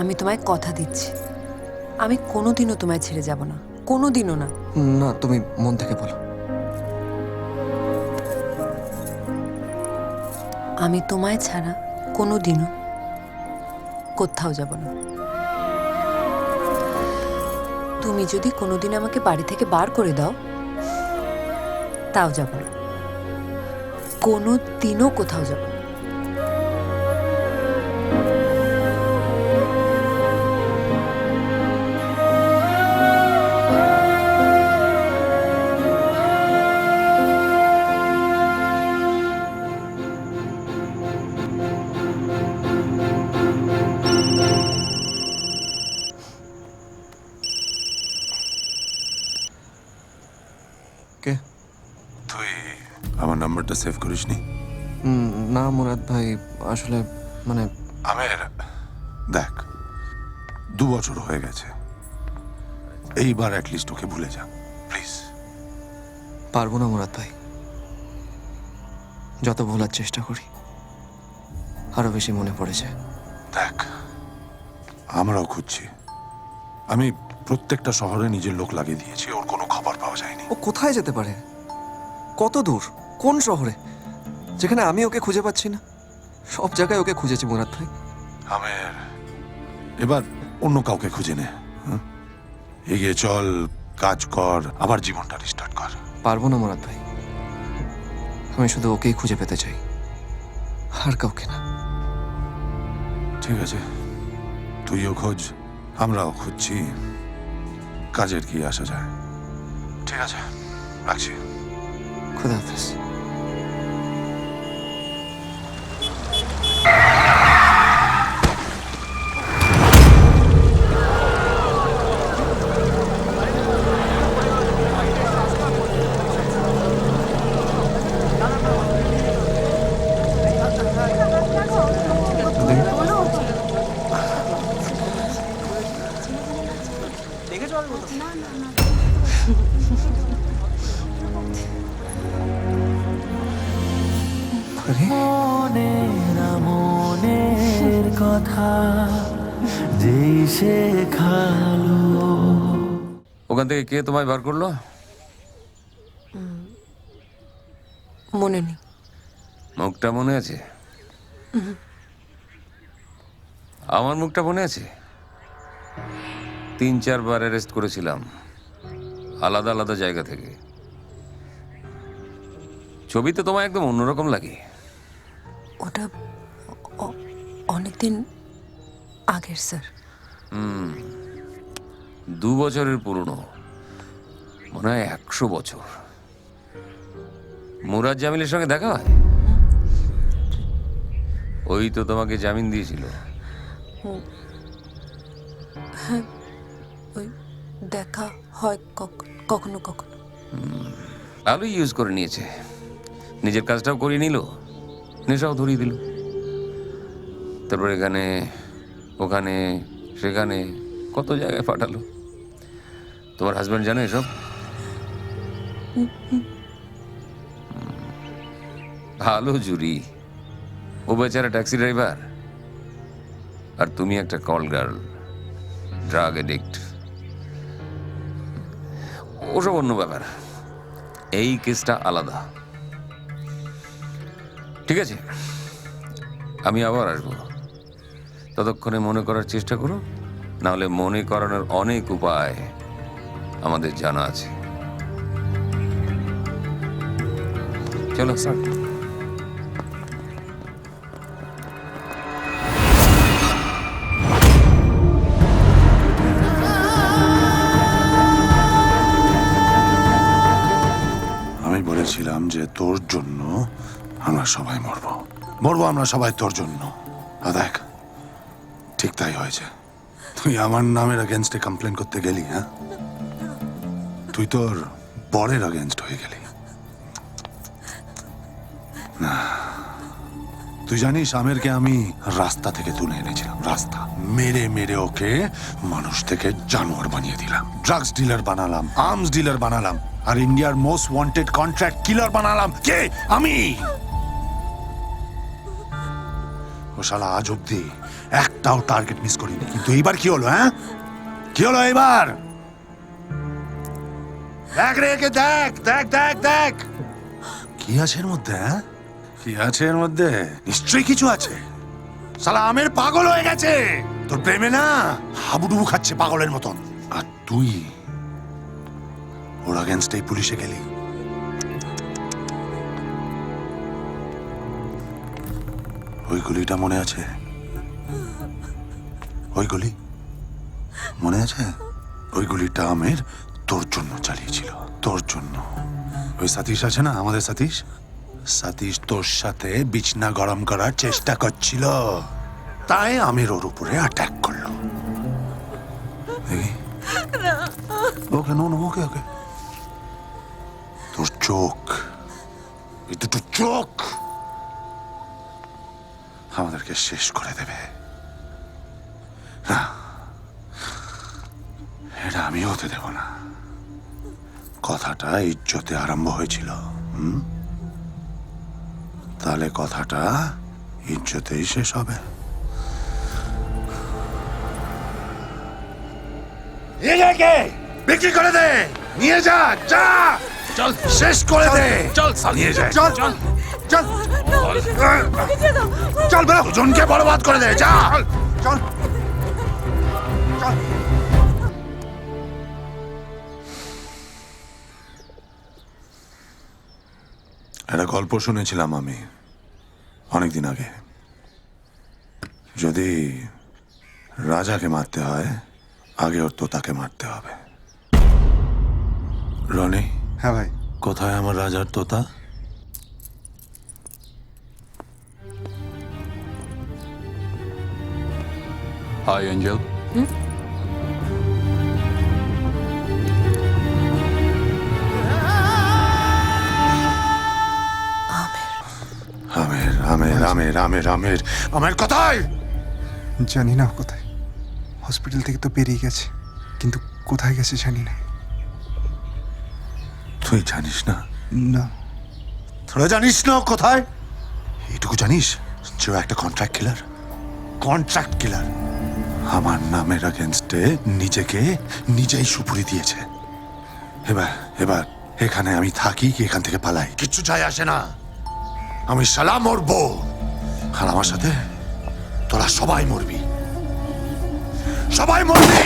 আমি তোমায় কথা দিচ্ছি, আমি কোনোদিনও তোমায় ছেড়ে যাব না, কোনোদিনও না। না, তুমি মন থেকে বলো। আমি তোমায় ছাড়া কোনোদিনও কোথাও যাব না। তুমি যদি কোনোদিন আমাকে বাড়ি থেকে বার করে দাও, তাও যাব না, কোনোদিনও কোথাও যাব না। কে? তুই আমার নাম্বারটা সেভ করিসনি? না মুরাদ ভাই, আসলে মানে আমের, দেখ 2 বছর হয়ে গেছে, এইবার অ্যাটলিস্ট ওকে ভুলে যা প্লিজ। পারবো না মুরাদ ভাই। যত ভোলার চেষ্টা করি আরো বেশি মনে পড়েছে। দেখ, আমরাও খুঁজছি, আমি প্রত্যেকটা শহরে নিজের লোক লাগিয়ে দিয়েছি, ওর কোনো খবর পাওয়া যায়নি। ও কোথায় যেতে পারে? কত দূর? কোন শহরে, যেখানে আমি ওকে খুঁজে পাচ্ছি না? সব জায়গায় ওকে খুঁজেছি মুরাদ ভাই। আমের, এবার অন্য কাউকে খুঁজে নে, হ্যাঁ? এগিয়ে চল, কাজ কর, আবার জীবনটা রিস্টার্ট কর। পারবো না মুরাদ ভাই, আমি শুধু ওকেই খুঁজে পেতে চাই, আর কাউকে না। ঠিক আছে, তুইও খোঁজ, আমরাও খুঁজছি, কাজের কি আসা যায়। ঠিক আছে, রাখছি। খুদা হাফেজ। মনের কথা যেই শেখালো। ওখান থেকে কে তোমায় বার করলো? মনে নেই। মুখটা মনে আছে? আমার মুখটা মনে আছে? 3-4 বার অ্যারেস্ট করেছিলাম আলাদা আলাদা জায়গা থেকে। ছবিতে তোমায় একদম অন্যরকম লাগে। ওটা অনেকদিন আগের স্যার। 2 বছরের পুরনো, মনে হয় 100 বছর। মুরাদ জামিলের সঙ্গে দেখা হয়? ওই তো তোমাকে জামিন দিয়েছিল। ওই দেখা হয় কখনো কখনো। ভালো ইউজ করে নিয়েছে, নিজের কাজটাও করিয়ে নিল, নেশাও ধরিয়ে দিল। তারপর এখানে ওখানে সেখানে কত জায়গায় পাঠালো। তোমার হাজব্যান্ড জানে এসব? ভালো জুরি, ও বেচারা ট্যাক্সি ড্রাইভার, আর তুমি একটা কল গার্ল, ড্রাগ এডিক্ট। ওসব অন্য ব্যাপার, এই কেসটা আলাদা। ঠিক আছে, আমি আবার আসবো, ততক্ষণে মনে করার চেষ্টা করো, নাহলে মনে করানোর অনেক উপায় আমাদের জানা আছে। চলো স্যার। আমি বলেছিলাম যে তোর জন্য আমরা সবাই মরবো, আমরা সবাই তোর জন্য। আর দেখ, ঠিক তাই হয়েছে। তুই আমার নামের এগেনস্টে কমপ্লেন করতে গেলি, হ্যাঁ? তুই তোর বরের এগেনস্ট হয়ে গেলি। না, তুই জানিস আমেরকে আমি রাস্তা থেকে তুলে এনেছিলাম, রাস্তা মেরে মেরে ওকে মানুষ থেকে জানোয়ার বানিয়ে দিলাম, ড্রাগস ডিলার বানালাম, আর্মস ডিলার বানালাম, আর ইন্ডিয়ার মোস্ট ওয়ান্টেড কন্ট্রাক্ট কিলার বানালাম। কে? আমি। ও শালা আজ অব্দি একটাও টার্গেট মিস করিনি, কিন্তু এইবার কি হলো? হ্যাঁ, কি হলো এইবার? দেখ রে, একে দেখ দেখ দেখ দেখ, কি আছে এর মধ্যে? হ্যাঁ, কি আছে এর মধ্যে? নিশ্চয়ই কিছু আছে। শালা আমের পাগল হয়ে গেছে তোর প্রেমে, না হাবুডুবু খাচ্ছে পাগলের মতন। আর তুই ওর আগেনস্টেই পুলিশে গেলি। ওই গুলিটা মনে আছে? ওই গুলি মনে আছে? ওই গুলিটা আমের তোর জন্য চালিয়েছিল, তোর জন্য। ওই সতীশ আছে না, আমাদের সতীশ, সতীশ তোর সাথে বিছনা গরম করার চেষ্টা করছিল, তাই আমের ওর উপরে অ্যাটাক করলো। ওকে, নো নো, ওকে ওকে। তোর চোখ, এই দুটো চোখ আমাদেরকে শেষ করে দেবে। না, এটা আমি হতে দেব না। কথাটা ইজ্জতে আরম্ভ হয়েছিল, তাহলে কথাটা ইজ্জতেই শেষ হবে। বিক্রি করে দে, নিয়ে যা, যা, চল, শেষ করে দে, চল, নিয়ে যা, চল চল চল, চল বেরো, দুজনকে বরবাদ করে দে, যা, চল চল। একটা গল্প শুনেছিলাম আমি অনেকদিন আগে, যদি রাজাকে মারতে হয় আগে ওর তোতাকে মারতে হবে। রনি, হ্যাঁ ভাই, কোথায় আমার রাজার তোতা? Hi, Angel. আমের আমের আমের আমের আমের আমের কোথায়? জানি না ও কোথায়। হসপিটাল থেকে তো বেরিয়ে গেছে, কিন্তু কোথায় গেছে জানি না। তুই জানিস না? না, তোরা জানিস না ও কোথায়? এইটুকু জানিস যে ও একটা কন্ট্রাক্ট কিলার, কন্ট্রাক্ট কিলার। আমার নামের আগেনস্টে নিজেকে নিজেই সুপুরি দিয়েছে। এবার এবার এখানে আমি থাকি কি এখান থেকে পালাই, কিচ্ছু যায় আসে না। আমি শালা মরবো, আর আমার সাথে তোরা সবাই মরবি, সবাই মরবি।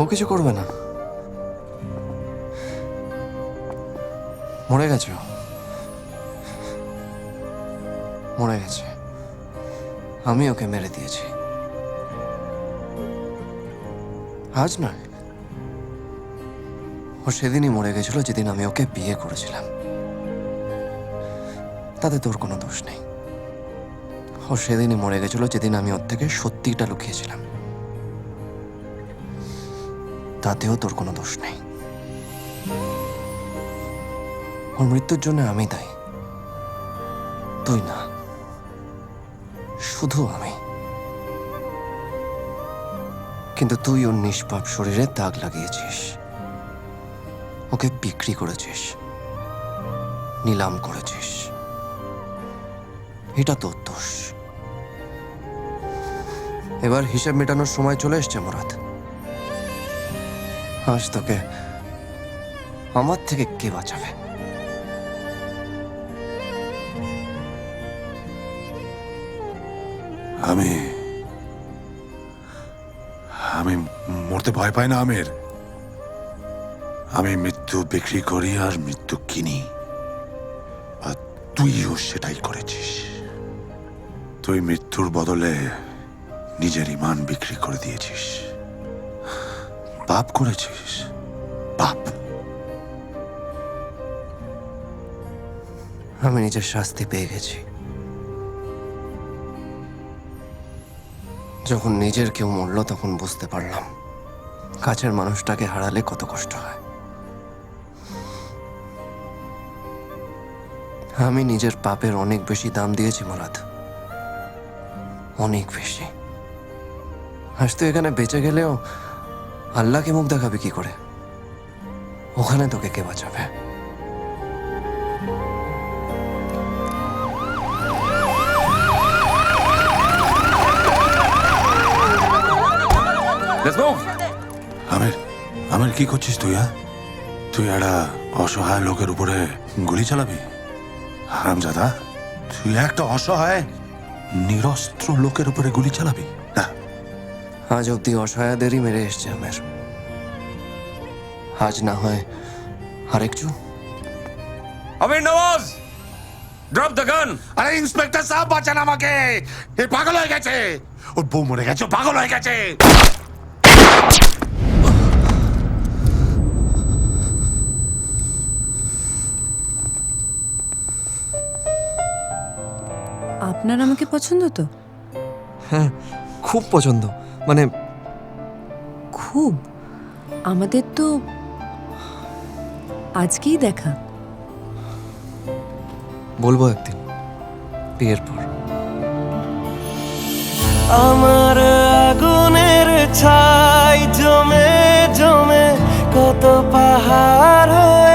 ও কিছু করবে না, মরে গেছে ও, মরে গেছে। আমি ওকে মেরে দিয়েছি। আজ নয়, ও সেদিনই মরে গেছিল যেদিন আমি ওকে বিয়ে করেছিলাম। তাতে তোর কোনো দোষ নেই। ও সেদিনই মরে গেছিল যেদিন আমি ওর থেকে সত্যিটা লুকিয়েছিলাম। তাতেও তোর কোনো দোষ নেই। ওর মৃত্যুর জন্য আমি দায়ী, তুই না, শুধু আমি। কিন্তু তুই ওর নিষ্পাপ শরীরে দাগ লাগিয়েছিস, ওকে বিক্রি করেছিস, নিলাম করেছিস। এটা তোর দোষ। এবার হিসেব মেটানোর সময় চলে এসছে মুরাদ। আজ তোকে আমার থেকে কে বাঁচাবে? আমি আমি মরতে ভয় পাই না আমের। আমি মৃত্যু বিক্রি করি আর মৃত্যু কিনি, আর তুইও সেটাই করেছিস। তুই মৃত্যুর বদলে নিজের ইমান বিক্রি করে দিয়েছিস, পাপ করেছিস, পাপ। আমি নিজের শাস্তি পেয়ে গেছি। যখন নিজের কেউ মরল তখন বুঝতে পারলাম কাছের মানুষটাকে হারালে কত কষ্ট হয়। আমি নিজের পাপের অনেক বেশি দাম দিয়েছি মুরাদ, অনেক বেশি। আজ তুই এখানে বেঁচে গেলেও আল্লাহকে মুখ দেখাবে কি করে? ওখানে তোকে কে বাঁচাবে? Let's move! আমির, আমির কি করছিস তুই? তুই একটা অসহায় লোকের উপরে গুলি চালাবি? হারামজাদা, তুই একটা অসহায় নিরস্ত্র লোকের উপরে গুলি চালাবি? না, আজ অব্দি অসহায়দেরই মেরে এসছে আমের। আজ না হয় আরেকজন। Amir Nawaz! Drop the gun! আরে ইন্সপেক্টর সাহেব বাঁচান আমাকে, এ পাগল হয়ে গেছে, ওর বউ মরে গেছে, ও পাগল হয়ে গেছে। আপনার আমাকে পছন্দ তো? হ্যাঁ, খুব পছন্দ। মানে খুব। আমাদের তো আজকেই দেখা। বলবো একদিন, বিয়ের পর। আমার আগুনের ছাই জমে জমে কত পাহাড় হয়ে